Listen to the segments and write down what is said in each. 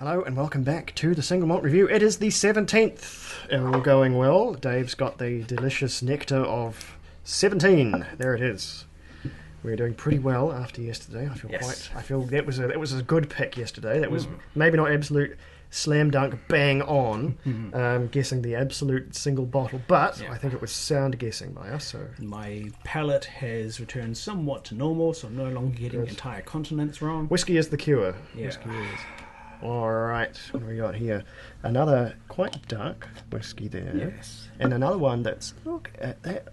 Hello and welcome back to the Single Malt Review. It is the 17th. All going well. Dave's got the delicious nectar of 17. There it is. We're doing pretty well after yesterday. I feel that was a good pick yesterday. That was maybe not absolute slam dunk bang on guessing the absolute single bottle, but I think it was sound guessing by us. So my palate has returned somewhat to normal, so I'm no longer getting entire continents wrong. Whiskey is the cure. Yeah. Whiskey is. Alright, what do we got here? Another quite dark whiskey there. Yes. And another one that's, look at that,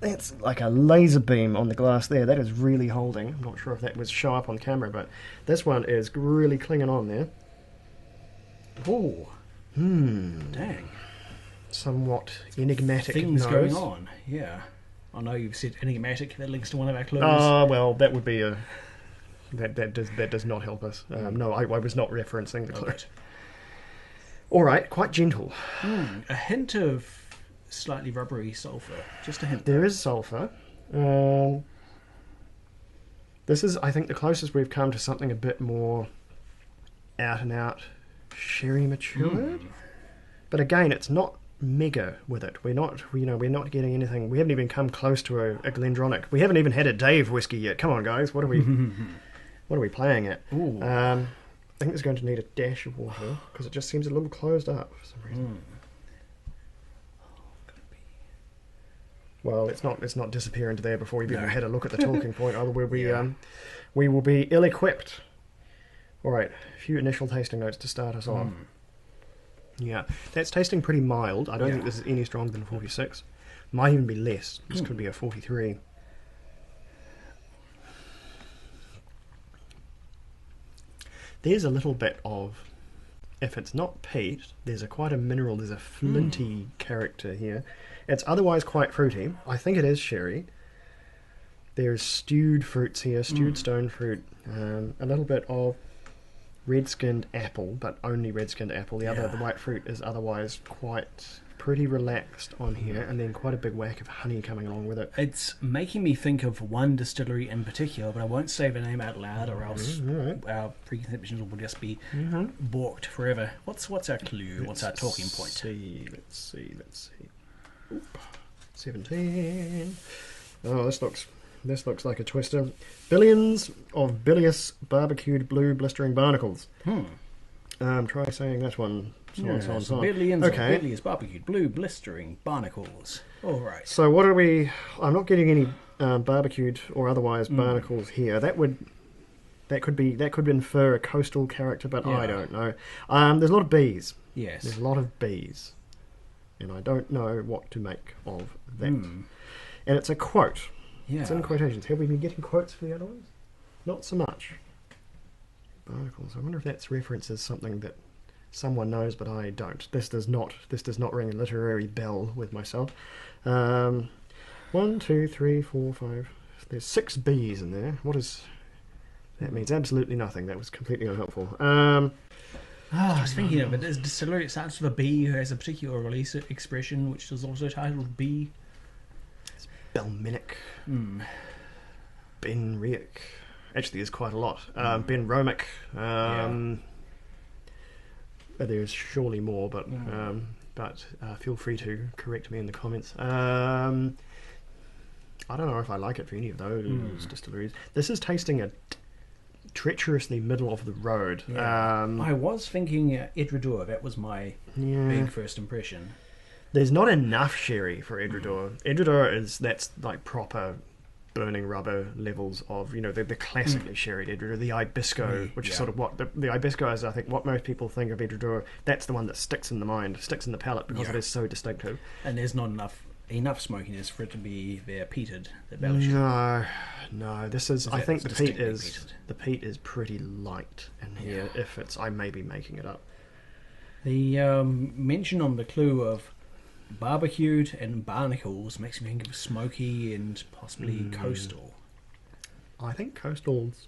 that's like a laser beam on the glass there. That is really holding. I'm not sure if that would show up on camera, but this one is really clinging on there. Oh. Dang. Somewhat enigmatic Things nose. going on, yeah. I know you've said enigmatic, that links to one of our clues. Well, that would be a... That does not help us. No, I was not referencing the clue. Right. All right, quite gentle. A hint of slightly rubbery sulphur. Just a hint. There is sulphur. This is, I think, the closest we've come to something a bit more out and out sherry matured. But again, it's not mega with it. We're not getting anything. We haven't even come close to a Glendronach. We haven't even had a Dave whiskey yet. Come on, guys. What are we? What are we playing at? I think it's going to need a dash of water because it just seems a little closed up for some reason. Well, let's not disappear into there before we've even had a look at the talking point. Otherwise, we will be ill-equipped. All right, a few initial tasting notes to start us off. Yeah, that's tasting pretty mild. I don't think this is any stronger than 46. Might even be less. This could be a 43. There's a little bit of, if it's not peat, there's quite a mineral, there's a flinty character here. It's otherwise quite fruity. I think it is sherry. There's stewed fruits here, stewed stone fruit, a little bit of red-skinned apple, but only red-skinned apple. The white fruit is otherwise quite pretty relaxed on here, and then quite a big whack of honey coming along with it. It's making me think of one distillery in particular, but I won't say the name out loud, or else our preconceptions will just be balked forever. What's our clue? What's our talking point? Let's see. Oop. 17. Oh, this looks like a twister. Billions of bilious barbecued blue blistering barnacles. Try saying that one. Billions of bilious barbecued blue blistering barnacles. All right. So what are we... I'm not getting any barbecued or otherwise barnacles here. That could infer a coastal character, but I don't know. There's a lot of bees. Yes. There's a lot of bees. And I don't know what to make of that. And it's a quote. Yeah. It's in quotations. Have we been getting quotes for the other ones? Not so much. Barnacles. I wonder if that's references something that someone knows, but I don't. This does not ring a literary bell with myself. 1, 2, 3, 4, 5. There's 6 B's in there. What is that? Means absolutely nothing. That was completely unhelpful. I was thinking of it. There's a distillery that starts with a B who has a particular release expression, which is also titled B. It's Belminic. Ben Riach. Actually, there's quite a lot. Ben Romick. There's surely more, but feel free to correct me in the comments. I don't know if I like it for any of those distilleries. This is tasting a treacherously middle of the road. I was thinking Edredor. That was my big first impression. There's not enough sherry for Edredor. Edredor that's like proper burning rubber levels of, the classically sherried Edredor, the Ibisco, which is sort of what the Ibisco is. I think what most people think of Edredor. That's the one that sticks in the mind, sticks in the palate because it is so distinctive. And there's not enough smokiness for it to be there peated. No. This is. I think the peat is pretty light in here. If it's, I may be making it up. The mention on the clue of barbecued and barnacles makes me think of smoky and possibly coastal. I think coastals...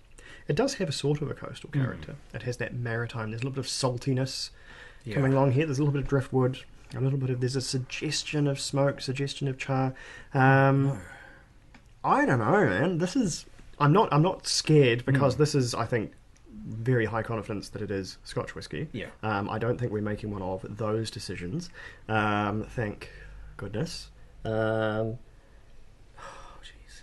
It does have a sort of a coastal character. It has that maritime... There's a little bit of saltiness coming along here. There's a little bit of driftwood. There's a suggestion of smoke, suggestion of char. I don't know, man. This is... I'm not scared because this is, I think, very high confidence that it is Scotch whiskey. Yeah. I don't think we're making one of those decisions. Thank goodness. Oh, jeez.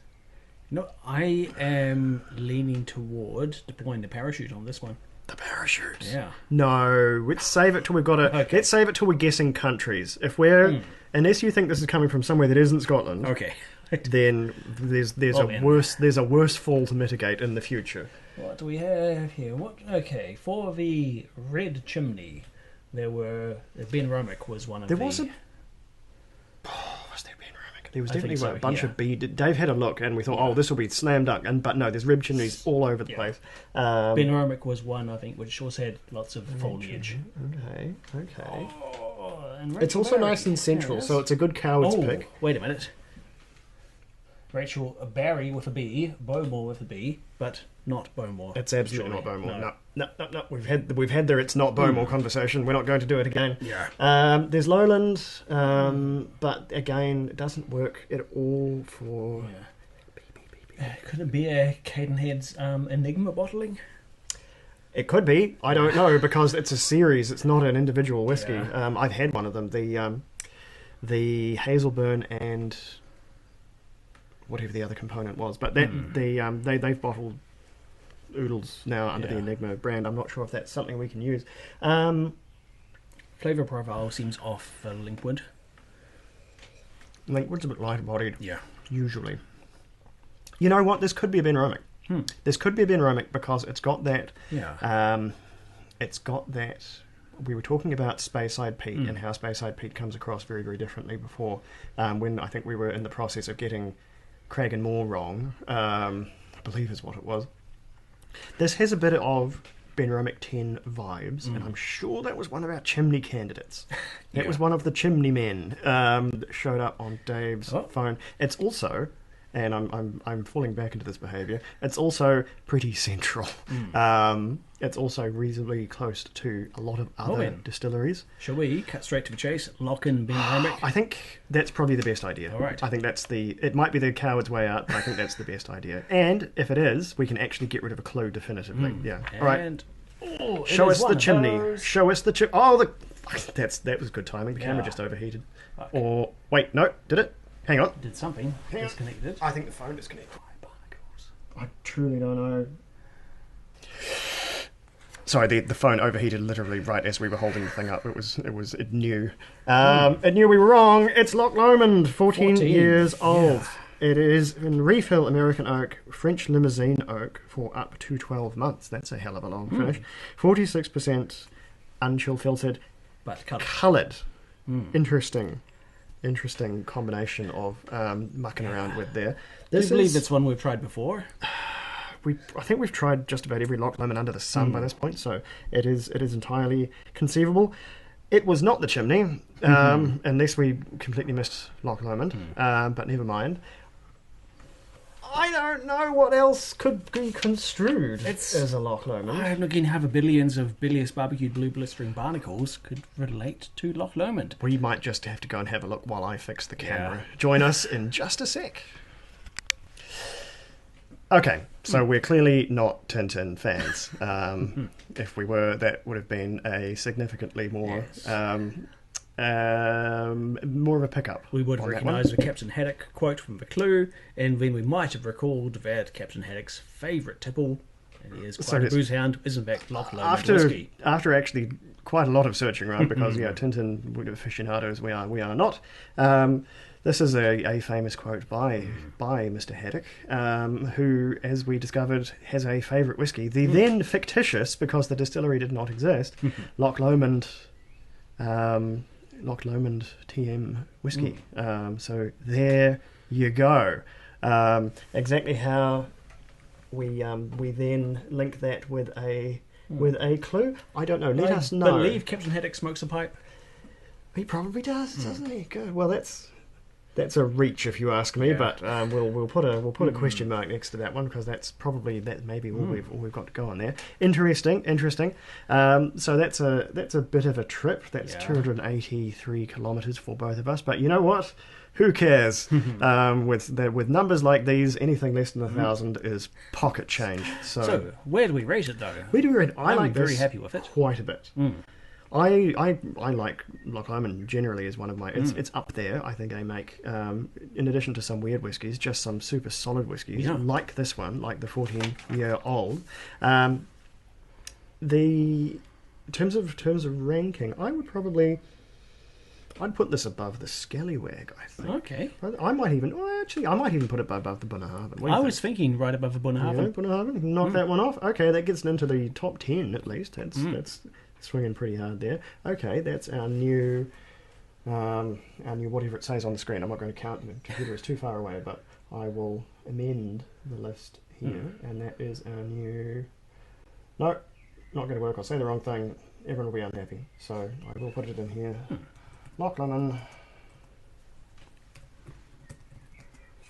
No, I am leaning toward deploying the parachute on this one. The parachute. Yeah. No, let's save it till we've got Okay. Let's save it till we're guessing countries. If we're, unless you think this is coming from somewhere that isn't Scotland, Okay. then there's a worse fall to mitigate in the future. What do we have here? Okay, for the red chimney, there were Ben Romick was one of There the. was a. Oh, was there Ben Romick? There was I definitely think so, a bunch yeah. of bee. Dave had a look, and we thought, oh, this will be slam dunk. But no, there's rib chimneys all over the Yeah. place. Ben Romick was one, I think, which also had lots of foliage. Okay. Oh, and It's Rachel also Barry. nice and central, Yes. so it's a good coward's Oh, pick. wait a minute. Rachel Barry with a B, Bowmore with a B, but not Bowmore. It's absolutely surely. not Bowmore. No. No. We've had the it's not Bowmore conversation. We're not going to do it again. Yeah. There's Lowland, but again, it doesn't work at all for. Yeah. Could it be a Cadenhead's Enigma bottling? It could be. I don't know because it's a series. It's not an individual whiskey. Yeah. I've had one of them. The Hazelburn and whatever the other component was, but they've bottled oodles now under the Yeah. Enigma brand. I'm not sure if that's something we can use. Flavour profile seems off for Linkwood. Linkwood's a bit lighter bodied. Yeah. Usually. You know what? This could be a Ben Romick. This could be a Ben Romick because it's got that. Yeah. It's got that. We were talking about Speyside Peat and how Speyside Peat comes across very, very differently before. When I think we were in the process of getting Crag and Moore wrong, I believe is what it was. This has a bit of Ben Romick 10 vibes, and I'm sure that was one of our chimney candidates. That was one of the chimney men that showed up on Dave's phone. It's also, and I'm falling back into this behaviour, it's also pretty central. It's also reasonably close to a lot of other distilleries. Shall we cut straight to the chase? Lock in Ben Romick? I think that's probably the best idea. All right. I think it might be the coward's way out, but I think that's the best idea. And if it is, we can actually get rid of a clue definitively. Yeah. All right. And Show us the chimney. Show us the chimney. Oh, that was good timing. The camera Yeah. just overheated. Okay. Or wait, no, did it? Hang on. Did something. Hang on. Disconnected. I think the phone disconnected. Barnacles. I truly don't know. Sorry, the phone overheated literally right as we were holding the thing up. It knew. It knew we were wrong. It's Loch Lomond, 14 years old. It is in refill American oak, French limousine oak for up to 12 months. That's a hell of a long finish. 46% unchill filtered, But cut. coloured. Interesting combination of mucking around with there. Do you believe it's one we've tried before? I think we've tried just about every Loch Lomond under the sun by this point, so it is entirely conceivable. It was not the chimney, unless we completely missed Loch Lomond, but never mind. I don't know what else could be construed as a Loch Lomond. I'm looking to have a billions of bilious barbecued blue blistering barnacles could relate to Loch Lomond. We might just have to go and have a look while I fix the camera. Join us in just a sec. Okay, so we're clearly not Tintin fans. If we were, that would have been a significantly more more of a pickup. We would on that recognise the Captain Haddock quote from the clue, and then we might have recalled that Captain Haddock's favourite tipple, and he is quite a booze hound, is in fact Loch Lomond whiskey. After actually quite a lot of searching around, because Tintin aficionados we are not. This is a famous quote by Mr. Haddock, who, as we discovered, has a favourite whiskey. The then fictitious, because the distillery did not exist, Loch Lomond TM whiskey. So there you go. Exactly how we then link that with a clue, I don't know. Let us know. I believe Captain Haddock smokes a pipe. He probably does, doesn't he? Good. Well, that's a reach, if you ask me. But we'll put a question mark next to that one, because that's maybe all we've got to go on there. Interesting. So that's a bit of a trip. That's 283 kilometres for both of us. But you know what? who cares? With numbers like these, anything less than 1,000 is pocket change. So, where do we rate it, though? Where do we rate? I I'm like very this happy with it. quite a bit. I like Loch Lomond generally is one of my... It's up there. I think I make, in addition to some weird whiskies, just some super solid whiskies, like this one, like the 14-year-old. In terms of ranking, I'd put this above the Scallywag, I think. Okay. I might even put it above the Bunnahabhain. I was thinking right above the Bunnahabhain. Yeah, Bunnahabhain. Knock that one off. Okay, that gets into the top 10 at least. That's swinging pretty hard there. Okay, that's our new whatever it says on the screen. I'm not going to count. The computer is too far away, but I will amend the list here, and that is our new... No, not going to work. I'll say the wrong thing. Everyone will be unhappy. So I will put it in here. Loch Lomond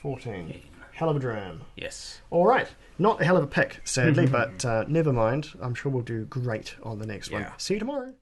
14. Hell of a dram. Yes. All right. Not a hell of a pick, sadly, but never mind. I'm sure we'll do great on the next one. See you tomorrow.